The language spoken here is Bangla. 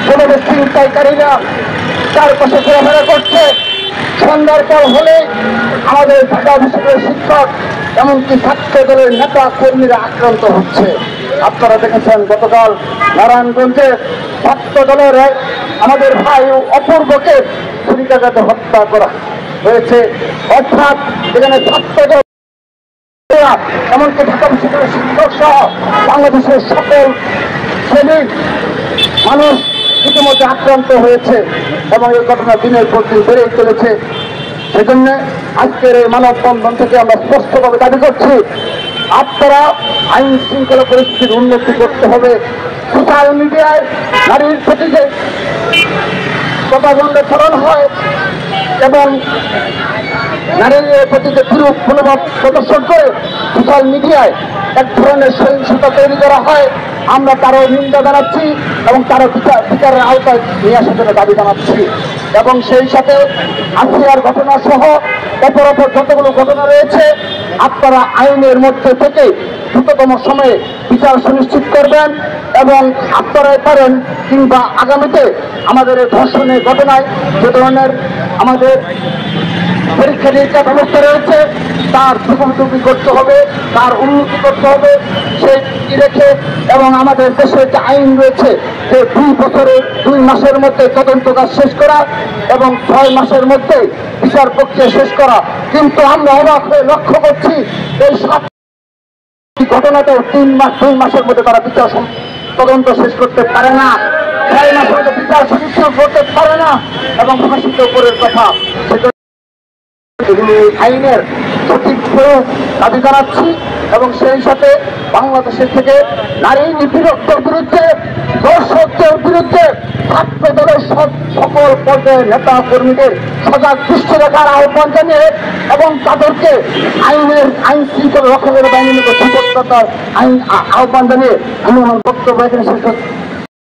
সমাজের ছিনতাইকারীরা চারপাশে ঘোরাফেরা করছে। সন্ধ্যার পর হলে আমাদের ঢাকা বিশ্ববিদ্যালয়ের শিক্ষক এমনকি ছাত্র দলের নেতা কর্মীরা আক্রান্ত হচ্ছে। আপনারা দেখেছেন গতকাল নারায়ণগঞ্জে ছাত্র দলের আমাদের ভাই অপূর্বকে ছুরিকাঘাতে হত্যা করা হয়েছে। অর্থাৎ এখানে ছাত্র দল এমনকি ঢাকা বিশ্ববিদ্যালয়ের শিক্ষক সহ বাংলাদেশের সকল শ্রেণীর মানুষ ইতিমধ্যে আক্রান্ত হয়েছে এবং এই ঘটনা দিনের পর দিন বেড়েই চলেছে। সেজন্য আজকের এই মানববন্ধন থেকে আমরা স্পষ্টভাবে দাবি করছি, আপনারা আইন শৃঙ্খলা পরিস্থিতির উন্নতি করতে হবে। সোশ্যাল মিডিয়ায় নারীর প্রতি যে প্রপাগান্ডা ছড়ানো হয় এবং নারীর প্রতি যে বিরূপ মনোভাব প্রদর্শন করে সোশ্যাল মিডিয়ায় এক ধরনের সহিংসতা তৈরি করা হয়, আমরা তারও নিন্দা জানাচ্ছি এবং তারও বিচারের আওতায় নিয়ে আসার জন্য দাবি জানাচ্ছি। এবং সেই সাথে আসিয়ার ঘটনা সহ অপরাধের যতগুলো ঘটনা রয়েছে আপনারা আইনের মধ্যে থেকে দ্রুততম সময়ে বিচার সুনিশ্চিত করবেন এবং আপনারাই পারেন কিংবা আগামীতে আমাদের এই ধর্ষণের ঘটনায় যে ধরনের আমাদের পরীক্ষা নিরীক্ষা ব্যবস্থা রয়েছে তার দ্বিগুণ করতে হবে, তার উন্নতি করতে হবে সেই রেখে এবং আমাদের দেশে যে আইন রয়েছে যে 2 বছরের 2 মাসের মধ্যে তদন্ত কাজ শেষ করা এবং 6 মাসের মধ্যে বিচার প্রক্রিয়া শেষ করা। কিন্তু আমরা অবাক হয়ে লক্ষ্য করছি এই 7 ঘটনাতেও 2 মাসের মধ্যে তারা বিচার তদন্ত শেষ করতে পারে না, 6 মাসের মধ্যে বিচার সুনিশ্চিত করতে পারে না এবং প্রকাশিত উপরের কথা আইনের সঠিক প্রয়োগ দাবি জানাচ্ছি। এবং সেই সাথে বাংলাদেশের থেকে নারী নিপীড়কদের বিরুদ্ধে, দর্শকদের বিরুদ্ধে ছাত্র দলের সকল পর্যায়ের নেতা কর্মীদের সজাগ দৃষ্টি রাখার আহ্বান জানিয়ে এবং তাদেরকে আইন শৃঙ্খলা রক্ষা করে বাহিনীকে সুরক্ষার আহ্বান জানিয়ে আমি আমার বক্তব্য এখানে শেষ করছি।